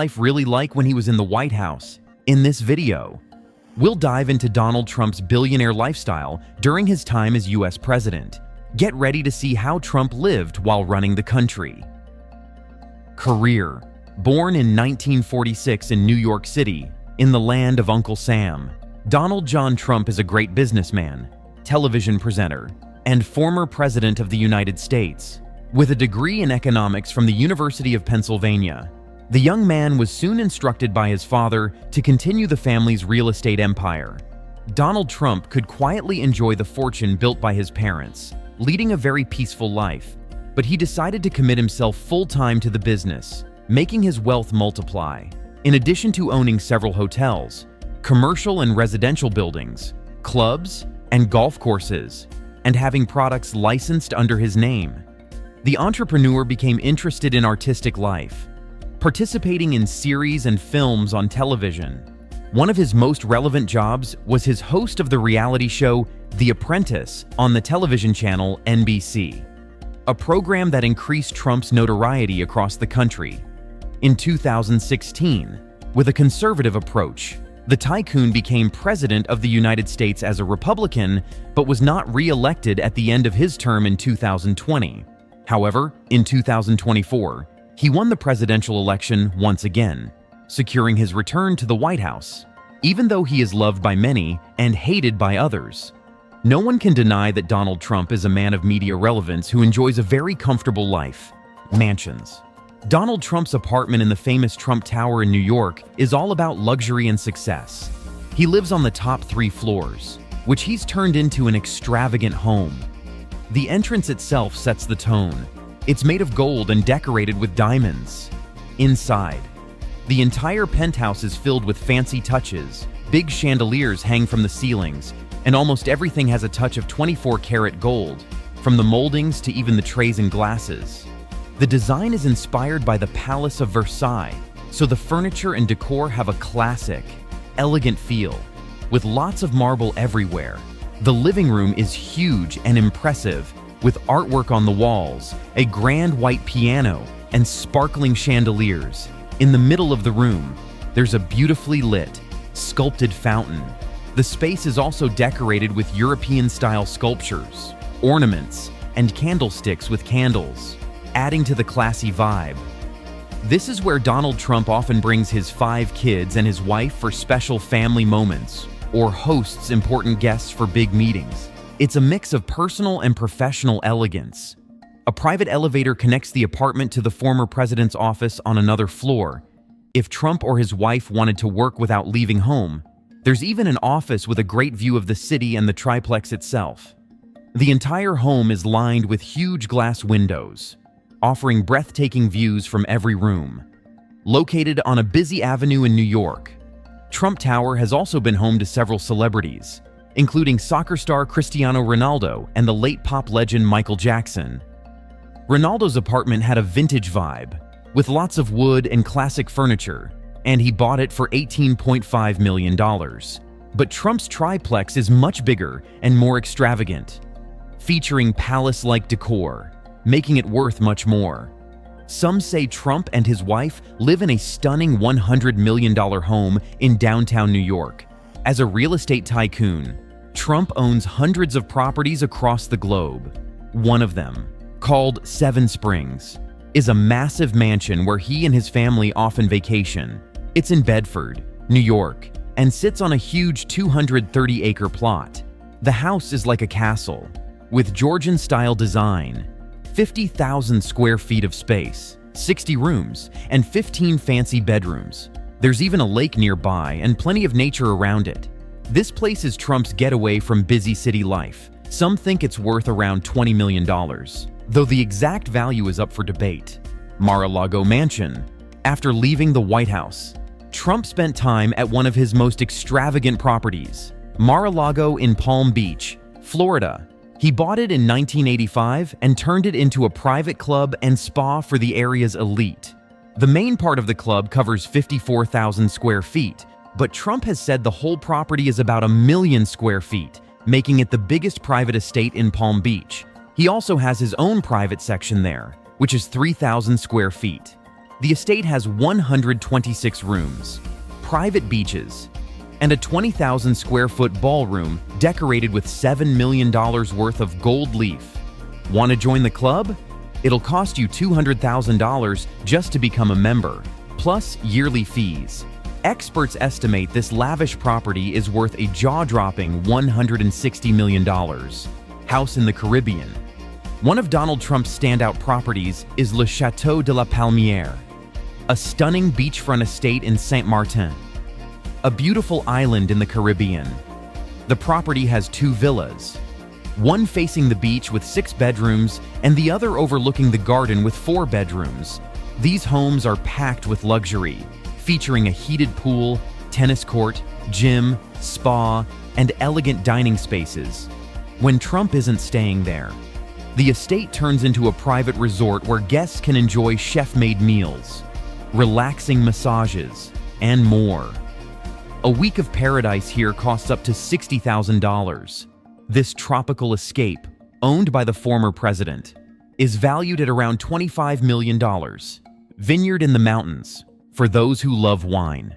Life really like when he was in the White House? In this video, we'll dive into Donald Trump's billionaire lifestyle during his time as US president. Get ready to see how Trump lived while running the country. Career. Born in 1946 in New York City, in the land of Uncle Sam, Donald John Trump is a great businessman, television presenter, and former president of the United States. With a degree in economics from the University of Pennsylvania, the young man was soon instructed by his father to continue the family's real estate empire. Donald Trump could quietly enjoy the fortune built by his parents, leading a very peaceful life, but he decided to commit himself full-time to the business, making his wealth multiply. In addition to owning several hotels, commercial and residential buildings, clubs, and golf courses, and having products licensed under his name, the entrepreneur became interested in artistic life, participating in series and films on television. One of his most relevant jobs was his host of the reality show The Apprentice on the television channel NBC, a program that increased Trump's notoriety across the country. In 2016, with a conservative approach, the tycoon became president of the United States as a Republican, but was not re-elected at the end of his term in 2020. However, in 2024, he won the presidential election once again, securing his return to the White House, even though he is loved by many and hated by others. No one can deny that Donald Trump is a man of media relevance who enjoys a very comfortable life. Mansions. Donald Trump's apartment in the famous Trump Tower in New York is all about luxury and success. He lives on the top 3 floors, which he's turned into an extravagant home. The entrance itself sets the tone. It's made of gold and decorated with diamonds. Inside, the entire penthouse is filled with fancy touches. Big chandeliers hang from the ceilings, and almost everything has a touch of 24-karat gold, from the moldings to even the trays and glasses. The design is inspired by the Palace of Versailles, so the furniture and decor have a classic, elegant feel, with lots of marble everywhere. The living room is huge and impressive, with artwork on the walls, a grand white piano, and sparkling chandeliers. In the middle of the room, there's a beautifully lit, sculpted fountain. The space is also decorated with European-style sculptures, ornaments, and candlesticks with candles, adding to the classy vibe. This is where Donald Trump often brings his 5 kids and his wife for special family moments, or hosts important guests for big meetings. It's a mix of personal and professional elegance. A private elevator connects the apartment to the former president's office on another floor. If Trump or his wife wanted to work without leaving home, there's even an office with a great view of the city and the triplex itself. The entire home is lined with huge glass windows, offering breathtaking views from every room. Located on a busy avenue in New York, Trump Tower has also been home to several celebrities, including soccer star Cristiano Ronaldo and the late pop legend Michael Jackson. Ronaldo's apartment had a vintage vibe, with lots of wood and classic furniture, and he bought it for $18.5 million. But Trump's triplex is much bigger and more extravagant, featuring palace-like decor, making it worth much more. Some say Trump and his wife live in a stunning $100 million home in downtown New York. As a real estate tycoon, Trump owns hundreds of properties across the globe. One of them, called Seven Springs, is a massive mansion where he and his family often vacation. It's in Bedford, New York, and sits on a huge 230-acre plot. The house is like a castle, with Georgian-style design, 50,000 square feet of space, 60 rooms, and 15 fancy bedrooms. There's even a lake nearby and plenty of nature around it. This place is Trump's getaway from busy city life. Some think it's worth around $20 million, though the exact value is up for debate. Mar-a-Lago Mansion. After leaving the White House, Trump spent time at one of his most extravagant properties, Mar-a-Lago in Palm Beach, Florida. He bought it in 1985 and turned it into a private club and spa for the area's elite. The main part of the club covers 54,000 square feet, but Trump has said the whole property is about 1 million square feet, making it the biggest private estate in Palm Beach. He also has his own private section there, which is 3,000 square feet. The estate has 126 rooms, private beaches, and a 20,000 square foot ballroom decorated with $7 million worth of gold leaf. Want to join the club? It'll cost you $200,000 just to become a member, plus yearly fees. Experts estimate this lavish property is worth a jaw-dropping $160 million. House in the Caribbean. One of Donald Trump's standout properties is Le Château de la Palmière, a stunning beachfront estate in Saint Martin, a beautiful island in the Caribbean. The property has 2 villas, one facing the beach with 6 bedrooms and the other overlooking the garden with 4 bedrooms. These homes are packed with luxury, featuring a heated pool, tennis court, gym, spa, and elegant dining spaces. When Trump isn't staying there, the estate turns into a private resort where guests can enjoy chef-made meals, relaxing massages, and more. A week of paradise here costs up to $60,000. This tropical escape, owned by the former president, is valued at around $25 million. Vineyard in the mountains, for those who love wine.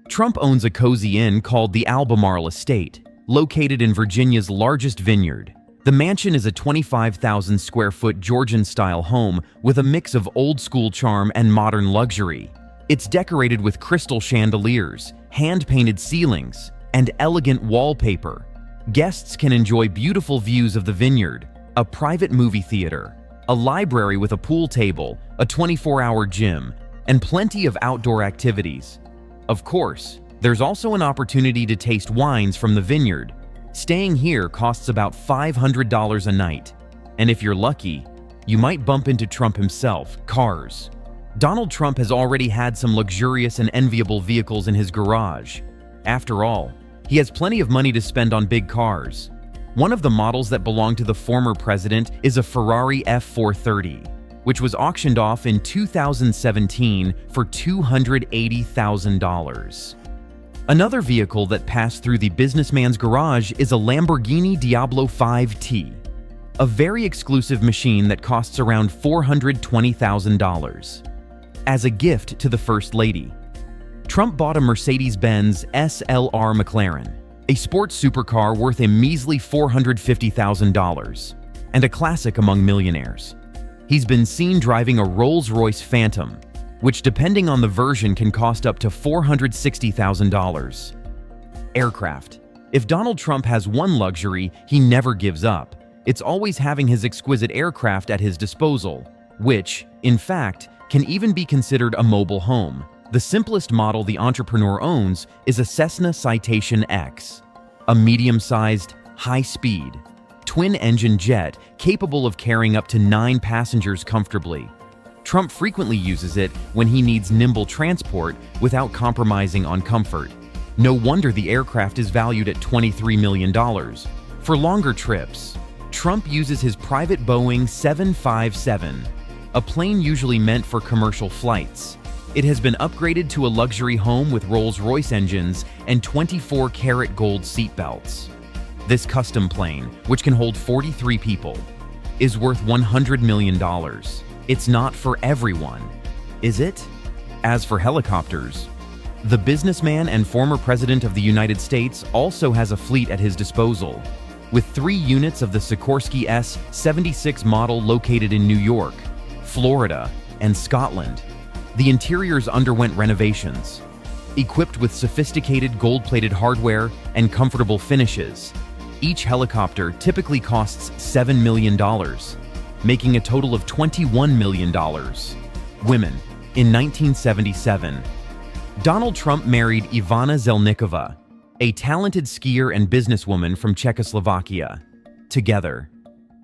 Trump owns a cozy inn called the Albemarle Estate, located in Virginia's largest vineyard. The mansion is a 25,000 square foot Georgian-style home with a mix of old-school charm and modern luxury. It's decorated with crystal chandeliers, hand-painted ceilings, and elegant wallpaper. Guests can enjoy beautiful views of the vineyard, a private movie theater, a library with a pool table, a 24-hour gym, and plenty of outdoor activities. Of course, there's also an opportunity to taste wines from the vineyard. Staying here costs about $500 a night, and if you're lucky, you might bump into Trump himself, cars. Donald Trump has already had some luxurious and enviable vehicles in his garage. After all, he has plenty of money to spend on big cars. One of the models that belonged to the former president is a Ferrari F430, which was auctioned off in 2017 for $280,000. Another vehicle that passed through the businessman's garage is a Lamborghini Diablo 5T, a very exclusive machine that costs around $420,000. As a gift to the First Lady, Trump bought a Mercedes-Benz SLR McLaren, a sports supercar worth a measly $450,000, and a classic among millionaires. He's been seen driving a Rolls-Royce Phantom, which depending on the version can cost up to $460,000. Aircraft. If Donald Trump has one luxury he never gives up, it's always having his exquisite aircraft at his disposal, which, in fact, can even be considered a mobile home. The simplest model the entrepreneur owns is a Cessna Citation X, a medium-sized, high-speed, twin-engine jet capable of carrying up to 9 passengers comfortably. Trump frequently uses it when he needs nimble transport without compromising on comfort. No wonder the aircraft is valued at $23 million. For longer trips, Trump uses his private Boeing 757, a plane usually meant for commercial flights. It has been upgraded to a luxury home with Rolls-Royce engines and 24-karat gold seatbelts. This custom plane, which can hold 43 people, is worth $100 million. It's not for everyone, is it? As for helicopters, the businessman and former president of the United States also has a fleet at his disposal, with 3 units of the Sikorsky S-76 model located in New York, Florida, and Scotland. The interiors underwent renovations. Equipped with sophisticated gold-plated hardware and comfortable finishes, each helicopter typically costs $7 million, making a total of $21 million. Women. In 1977, Donald Trump married Ivana Zelníková, a talented skier and businesswoman from Czechoslovakia. Together,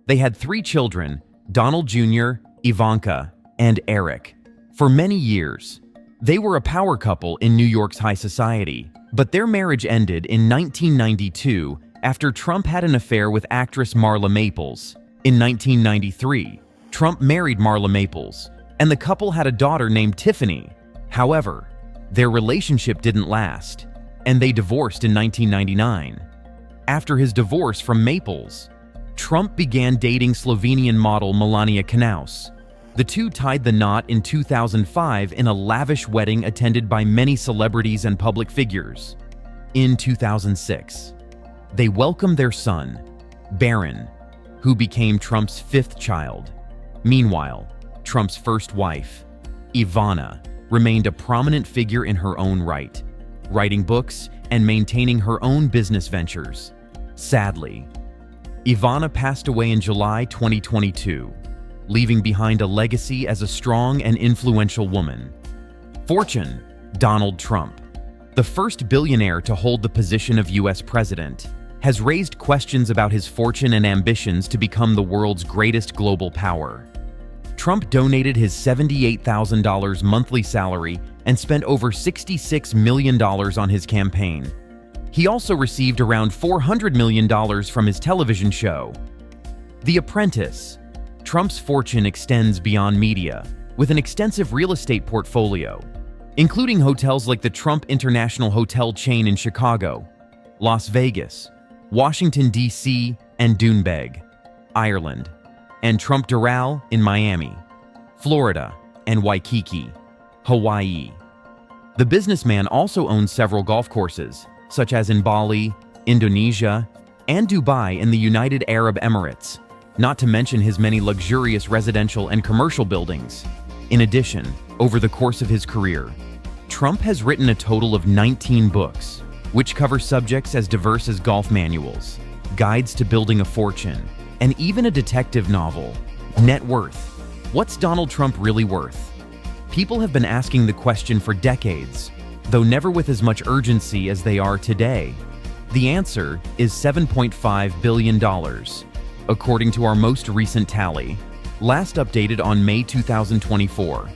they had 3 children, Donald Jr., Ivanka, and Eric. For many years, they were a power couple in New York's high society, but their marriage ended in 1992 after Trump had an affair with actress Marla Maples. In 1993, Trump married Marla Maples, and the couple had a daughter named Tiffany. However, their relationship didn't last, and they divorced in 1999. After his divorce from Maples, Trump began dating Slovenian model Melania Knauss. The two tied the knot in 2005 in a lavish wedding attended by many celebrities and public figures. In 2006, they welcomed their son, Barron, who became Trump's fifth child. Meanwhile, Trump's first wife, Ivana, remained a prominent figure in her own right, writing books and maintaining her own business ventures. Sadly, Ivana passed away in July 2022, leaving behind a legacy as a strong and influential woman. Fortune: Donald Trump, the first billionaire to hold the position of US president, has raised questions about his fortune and ambitions to become the world's greatest global power. Trump donated his $78,000 monthly salary and spent over $66 million on his campaign. He also received around $400 million from his television show, The Apprentice. Trump's fortune extends beyond media, with an extensive real estate portfolio, including hotels like the Trump International Hotel chain in Chicago, Las Vegas, Washington, D.C., and Doonbeg, Ireland, and Trump Doral in Miami, Florida, and Waikiki, Hawaii. The businessman also owns several golf courses, such as in Bali, Indonesia, and Dubai in the United Arab Emirates, not to mention his many luxurious residential and commercial buildings. In addition, over the course of his career, Trump has written a total of 19 books, which cover subjects as diverse as golf manuals, guides to building a fortune, and even a detective novel. Net worth. What's Donald Trump really worth? People have been asking the question for decades, though never with as much urgency as they are today. The answer is $7.5 billion, according to our most recent tally, last updated on May 2024.